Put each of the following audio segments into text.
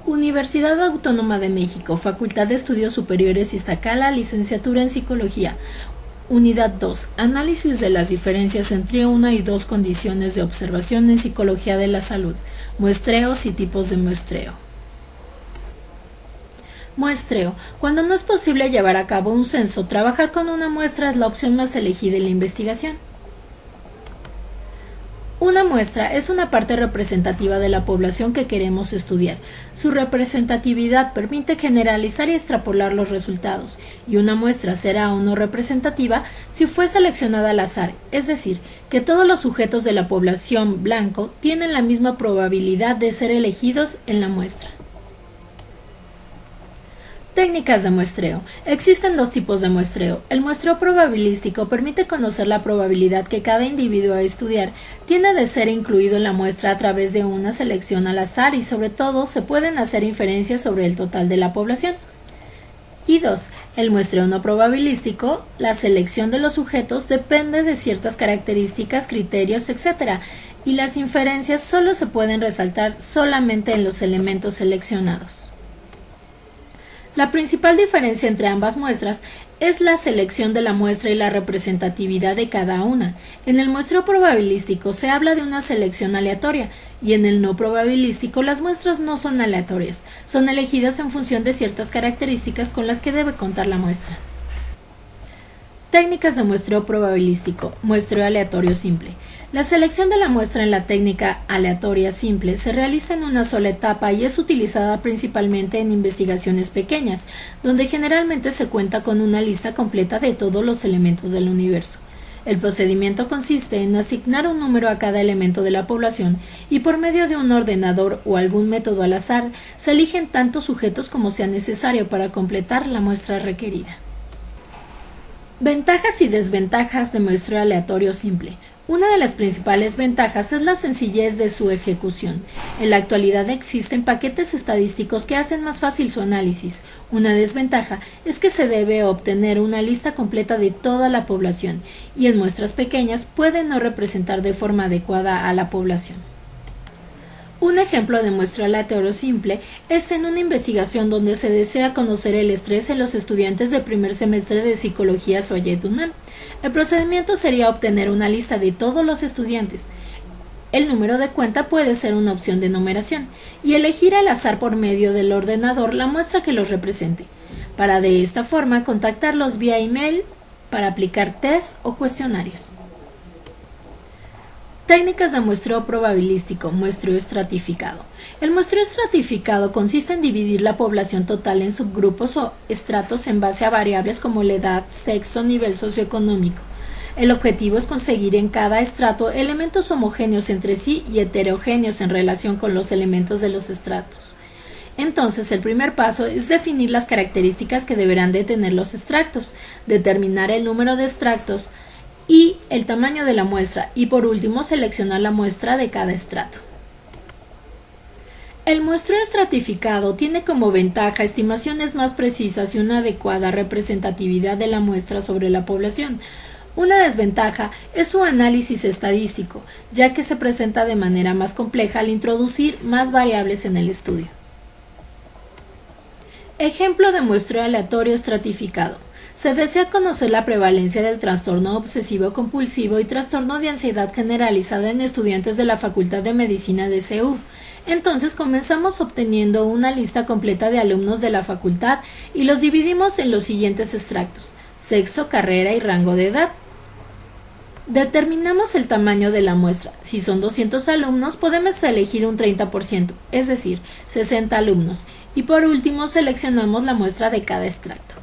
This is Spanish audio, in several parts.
Universidad Autónoma de México, Facultad de Estudios Superiores Iztacala, licenciatura en Psicología. Unidad 2. Análisis de las diferencias entre una y dos condiciones de observación en Psicología de la Salud. Muestreos y tipos de muestreo. Muestreo. Cuando no es posible llevar a cabo un censo, trabajar con una muestra es la opción más elegida en la investigación. Una muestra es una parte representativa de la población que queremos estudiar. Su representatividad permite generalizar y extrapolar los resultados, y una muestra será o no representativa si fue seleccionada al azar, es decir, que todos los sujetos de la población blanco tienen la misma probabilidad de ser elegidos en la muestra. Técnicas de muestreo. Existen dos tipos de muestreo. El muestreo probabilístico permite conocer la probabilidad que cada individuo a estudiar tiene de ser incluido en la muestra a través de una selección al azar y sobre todo se pueden hacer inferencias sobre el total de la población. Y 2. El muestreo no probabilístico. La selección de los sujetos depende de ciertas características, criterios, etc. y las inferencias solo se pueden resaltar solamente en los elementos seleccionados. La principal diferencia entre ambas muestras es la selección de la muestra y la representatividad de cada una. En el muestreo probabilístico se habla de una selección aleatoria y en el no probabilístico las muestras no son aleatorias, son elegidas en función de ciertas características con las que debe contar la muestra. Técnicas de muestreo probabilístico. Muestreo aleatorio simple. La selección de la muestra en la técnica aleatoria simple se realiza en una sola etapa y es utilizada principalmente en investigaciones pequeñas, donde generalmente se cuenta con una lista completa de todos los elementos del universo. El procedimiento consiste en asignar un número a cada elemento de la población y por medio de un ordenador o algún método al azar se eligen tantos sujetos como sea necesario para completar la muestra requerida. Ventajas y desventajas de muestreo aleatorio simple. Una de las principales ventajas es la sencillez de su ejecución. En la actualidad existen paquetes estadísticos que hacen más fácil su análisis. Una desventaja es que se debe obtener una lista completa de toda la población y en muestras pequeñas puede no representar de forma adecuada a la población. Un ejemplo de muestreo aleatorio simple es en una investigación donde se desea conocer el estrés en los estudiantes de primer semestre de Psicología Soyet UNAM. El procedimiento sería obtener una lista de todos los estudiantes. El número de cuenta puede ser una opción de numeración y elegir al azar por medio del ordenador la muestra que los represente, para de esta forma contactarlos vía email para aplicar test o cuestionarios. Técnicas de muestreo probabilístico. Muestreo estratificado. El muestreo estratificado consiste en dividir la población total en subgrupos o estratos en base a variables como la edad, sexo, nivel socioeconómico. El objetivo es conseguir en cada estrato elementos homogéneos entre sí y heterogéneos en relación con los elementos de los estratos. Entonces, el primer paso es definir las características que deberán de tener los extractos, determinar el número de extractos y el tamaño de la muestra y por último seleccionar la muestra de cada estrato. El muestreo estratificado tiene como ventaja estimaciones más precisas y una adecuada representatividad de la muestra sobre la población. Una desventaja es su análisis estadístico, ya que se presenta de manera más compleja al introducir más variables en el estudio. Ejemplo de muestreo aleatorio estratificado. Se desea conocer la prevalencia del trastorno obsesivo-compulsivo y trastorno de ansiedad generalizada en estudiantes de la Facultad de Medicina de CU. Entonces comenzamos obteniendo una lista completa de alumnos de la facultad y los dividimos en los siguientes extractos: sexo, carrera y rango de edad. Determinamos el tamaño de la muestra. Si son 200 alumnos, podemos elegir un 30%, es decir, 60 alumnos. Y por último, seleccionamos la muestra de cada extracto.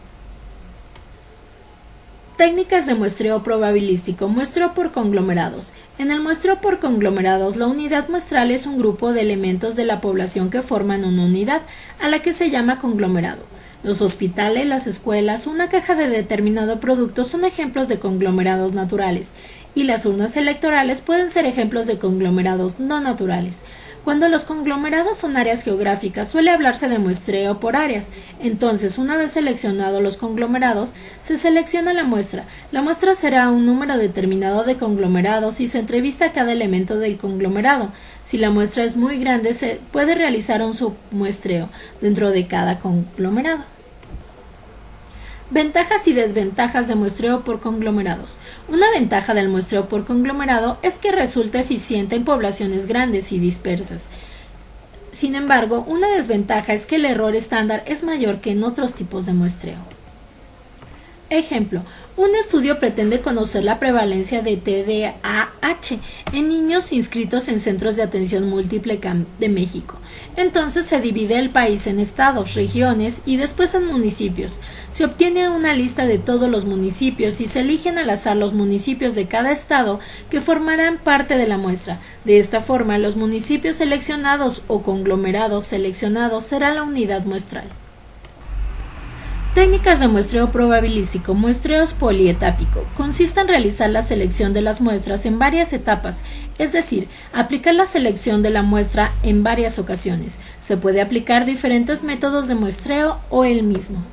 Técnicas de muestreo probabilístico. Muestreo por conglomerados. En el muestreo por conglomerados, la unidad muestral es un grupo de elementos de la población que forman una unidad, a la que se llama conglomerado. Los hospitales, las escuelas, una caja de determinado producto son ejemplos de conglomerados naturales, y las urnas electorales pueden ser ejemplos de conglomerados no naturales. Cuando los conglomerados son áreas geográficas, suele hablarse de muestreo por áreas. Entonces, una vez seleccionados los conglomerados, se selecciona la muestra. La muestra será un número determinado de conglomerados y se entrevista a cada elemento del conglomerado. Si la muestra es muy grande, se puede realizar un submuestreo dentro de cada conglomerado. Ventajas y desventajas de muestreo por conglomerados. Una ventaja del muestreo por conglomerado es que resulta eficiente en poblaciones grandes y dispersas. Sin embargo, una desventaja es que el error estándar es mayor que en otros tipos de muestreo. Ejemplo, un estudio pretende conocer la prevalencia de TDAH en niños inscritos en centros de atención múltiple de México. Entonces se divide el país en estados, regiones y después en municipios. Se obtiene una lista de todos los municipios y se eligen al azar los municipios de cada estado que formarán parte de la muestra. De esta forma, los municipios seleccionados o conglomerados seleccionados será la unidad muestral. Técnicas de muestreo probabilístico. Muestreos polietápico. Consiste en realizar la selección de las muestras en varias etapas, es decir, aplicar la selección de la muestra en varias ocasiones. Se puede aplicar diferentes métodos de muestreo o el mismo.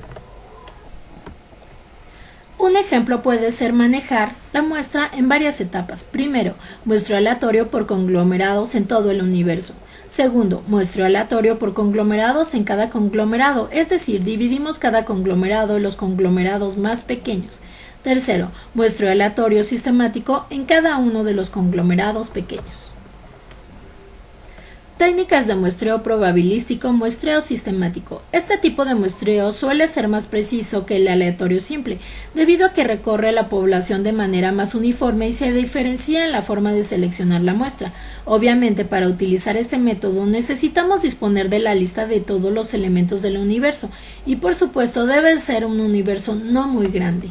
Un ejemplo puede ser manejar la muestra en varias etapas. Primero, muestreo aleatorio por conglomerados en todo el universo. Segundo, muestreo aleatorio por conglomerados en cada conglomerado, es decir, dividimos cada conglomerado en los conglomerados más pequeños. Tercero, muestreo aleatorio sistemático en cada uno de los conglomerados pequeños. Técnicas de muestreo probabilístico, muestreo sistemático. Este tipo de muestreo suele ser más preciso que el aleatorio simple, debido a que recorre la población de manera más uniforme y se diferencia en la forma de seleccionar la muestra. Obviamente, para utilizar este método necesitamos disponer de la lista de todos los elementos del universo, y por supuesto debe ser un universo no muy grande.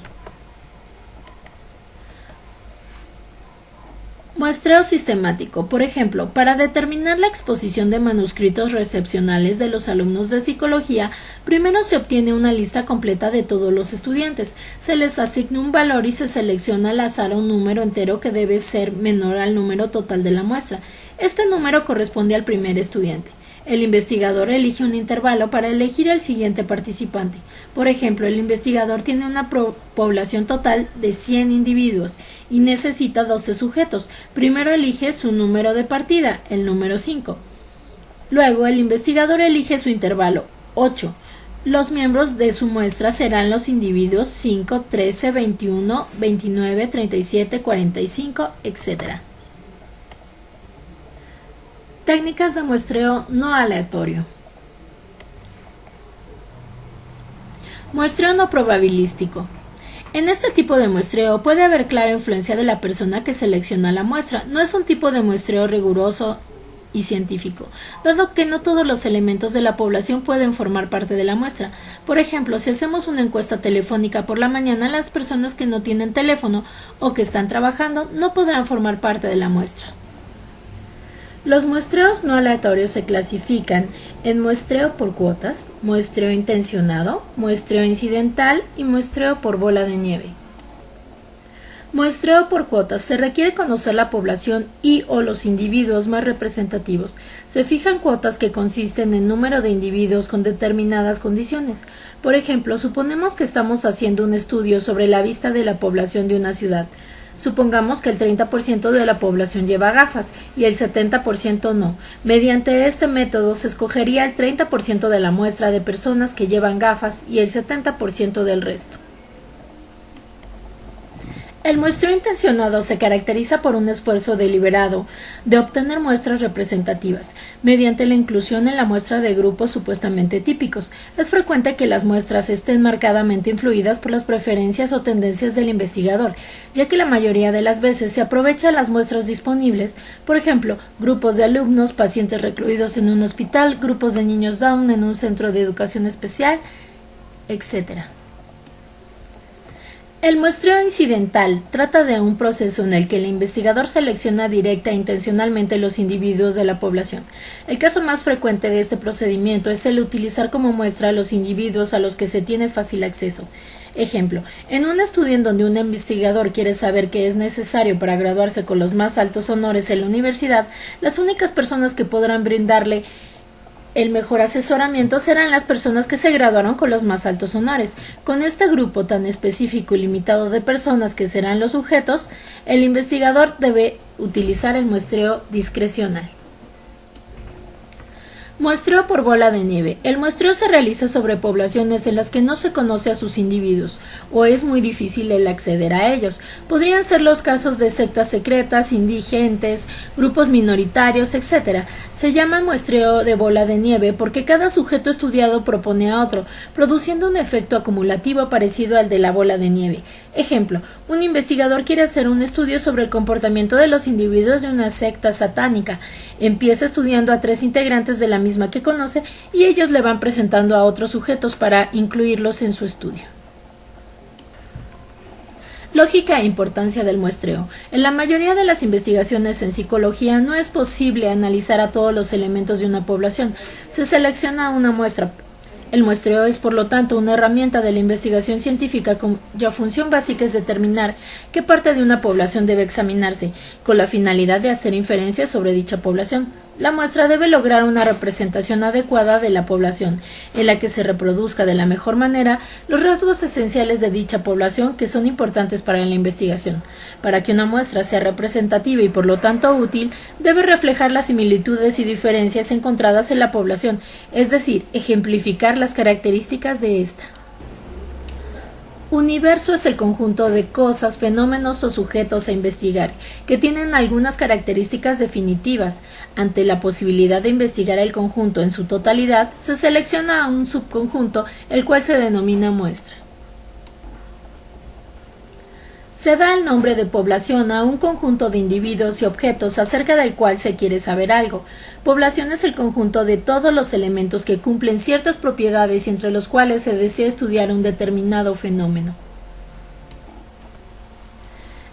Muestreo sistemático. Por ejemplo, para determinar la exposición de manuscritos recepcionales de los alumnos de psicología, primero se obtiene una lista completa de todos los estudiantes, se les asigna un valor y se selecciona al azar un número entero que debe ser menor al número total de la muestra. Este número corresponde al primer estudiante. El investigador elige un intervalo para elegir el siguiente participante. Por ejemplo, el investigador tiene una población total de 100 individuos y necesita 12 sujetos. Primero elige su número de partida, el número 5. Luego, el investigador elige su intervalo, 8. Los miembros de su muestra serán los individuos 5, 13, 21, 29, 37, 45, etc. Técnicas de muestreo no aleatorio. Muestreo no probabilístico. En este tipo de muestreo puede haber clara influencia de la persona que selecciona la muestra. No es un tipo de muestreo riguroso y científico, dado que no todos los elementos de la población pueden formar parte de la muestra. Por ejemplo, si hacemos una encuesta telefónica por la mañana, las personas que no tienen teléfono o que están trabajando no podrán formar parte de la muestra. Los muestreos no aleatorios se clasifican en muestreo por cuotas, muestreo intencionado, muestreo incidental y muestreo por bola de nieve. Muestreo por cuotas. Se requiere conocer la población y o los individuos más representativos. Se fijan cuotas que consisten en número de individuos con determinadas condiciones. Por ejemplo, suponemos que estamos haciendo un estudio sobre la vista de la población de una ciudad. Supongamos que el 30% de la población lleva gafas y el 70% no. Mediante este método se escogería el 30% de la muestra de personas que llevan gafas y el 70% del resto. El muestreo intencionado se caracteriza por un esfuerzo deliberado de obtener muestras representativas, mediante la inclusión en la muestra de grupos supuestamente típicos. Es frecuente que las muestras estén marcadamente influidas por las preferencias o tendencias del investigador, ya que la mayoría de las veces se aprovecha las muestras disponibles, por ejemplo, grupos de alumnos, pacientes recluidos en un hospital, grupos de niños Down en un centro de educación especial, etc. El muestreo incidental trata de un proceso en el que el investigador selecciona directa e intencionalmente los individuos de la población. El caso más frecuente de este procedimiento es el utilizar como muestra a los individuos a los que se tiene fácil acceso. Ejemplo, en un estudio en donde un investigador quiere saber qué es necesario para graduarse con los más altos honores en la universidad, las únicas personas que podrán brindarle el mejor asesoramiento serán las personas que se graduaron con los más altos honores. Con este grupo tan específico y limitado de personas que serán los sujetos, el investigador debe utilizar el muestreo discrecional. Muestreo por bola de nieve. El muestreo se realiza sobre poblaciones en las que no se conoce a sus individuos o es muy difícil el acceder a ellos. Podrían ser los casos de sectas secretas, indigentes, grupos minoritarios, etc. Se llama muestreo de bola de nieve porque cada sujeto estudiado propone a otro, produciendo un efecto acumulativo parecido al de la bola de nieve. Ejemplo, un investigador quiere hacer un estudio sobre el comportamiento de los individuos de una secta satánica. Empieza estudiando a 3 integrantes de la misma que conoce y ellos le van presentando a otros sujetos para incluirlos en su estudio. Lógica e importancia del muestreo. En la mayoría de las investigaciones en psicología no es posible analizar a todos los elementos de una población. Se selecciona una muestra. El muestreo es, por lo tanto, una herramienta de la investigación científica cuya función básica es determinar qué parte de una población debe examinarse, con la finalidad de hacer inferencias sobre dicha población. La muestra debe lograr una representación adecuada de la población, en la que se reproduzca de la mejor manera los rasgos esenciales de dicha población que son importantes para la investigación. Para que una muestra sea representativa y por lo tanto útil, debe reflejar las similitudes y diferencias encontradas en la población, es decir, ejemplificar las características de ésta. Universo es el conjunto de cosas, fenómenos o sujetos a investigar, que tienen algunas características definitivas. Ante la posibilidad de investigar el conjunto en su totalidad, se selecciona un subconjunto, el cual se denomina muestra. Se da el nombre de población a un conjunto de individuos y objetos acerca del cual se quiere saber algo. Población es el conjunto de todos los elementos que cumplen ciertas propiedades y entre los cuales se desea estudiar un determinado fenómeno.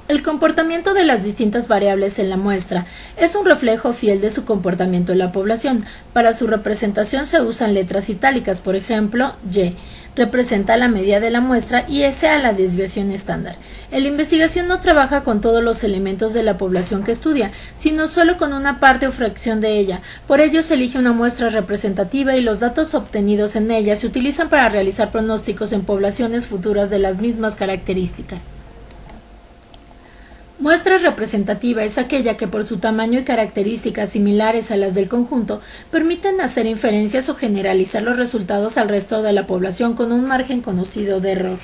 El comportamiento de las distintas variables en la muestra es un reflejo fiel de su comportamiento en la población. Para su representación se usan letras itálicas, por ejemplo, Y representa la media de la muestra y S a la desviación estándar. La investigación no trabaja con todos los elementos de la población que estudia, sino solo con una parte o fracción de ella. Por ello se elige una muestra representativa y los datos obtenidos en ella se utilizan para realizar pronósticos en poblaciones futuras de las mismas características. Muestra representativa es aquella que por su tamaño y características similares a las del conjunto permiten hacer inferencias o generalizar los resultados al resto de la población con un margen conocido de error.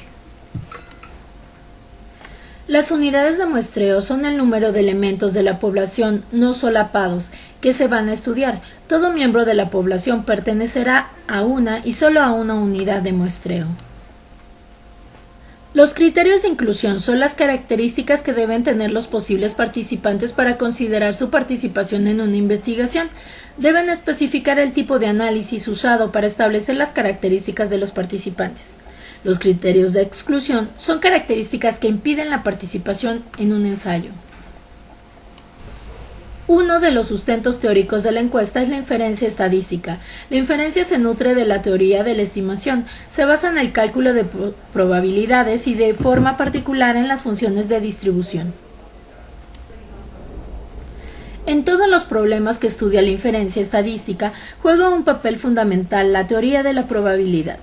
Las unidades de muestreo son el número de elementos de la población no solapados que se van a estudiar. Todo miembro de la población pertenecerá a una y solo a una unidad de muestreo. Los criterios de inclusión son las características que deben tener los posibles participantes para considerar su participación en una investigación. Deben especificar el tipo de análisis usado para establecer las características de los participantes. Los criterios de exclusión son características que impiden la participación en un ensayo. Uno de los sustentos teóricos de la encuesta es la inferencia estadística. La inferencia se nutre de la teoría de la estimación, se basa en el cálculo de probabilidades y de forma particular en las funciones de distribución. En todos los problemas que estudia la inferencia estadística, juega un papel fundamental la teoría de la probabilidad,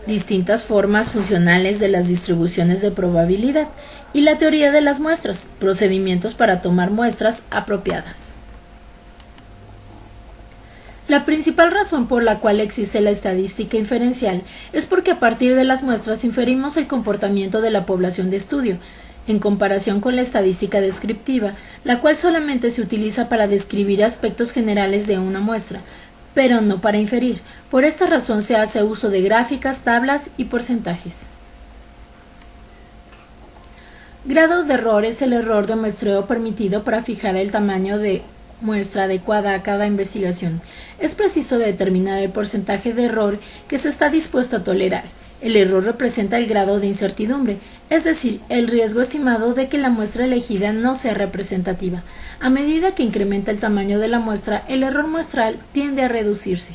distintas formas funcionales de las distribuciones de probabilidad y la teoría de las muestras, procedimientos para tomar muestras apropiadas. La principal razón por la cual existe la estadística inferencial es porque a partir de las muestras inferimos el comportamiento de la población de estudio, en comparación con la estadística descriptiva, la cual solamente se utiliza para describir aspectos generales de una muestra, pero no para inferir. Por esta razón se hace uso de gráficas, tablas y porcentajes. Grado de error es el error de muestreo permitido para fijar el tamaño de muestra adecuada a cada investigación. Es preciso determinar el porcentaje de error que se está dispuesto a tolerar. El error representa el grado de incertidumbre, es decir, el riesgo estimado de que la muestra elegida no sea representativa. A medida que incrementa el tamaño de la muestra, el error muestral tiende a reducirse.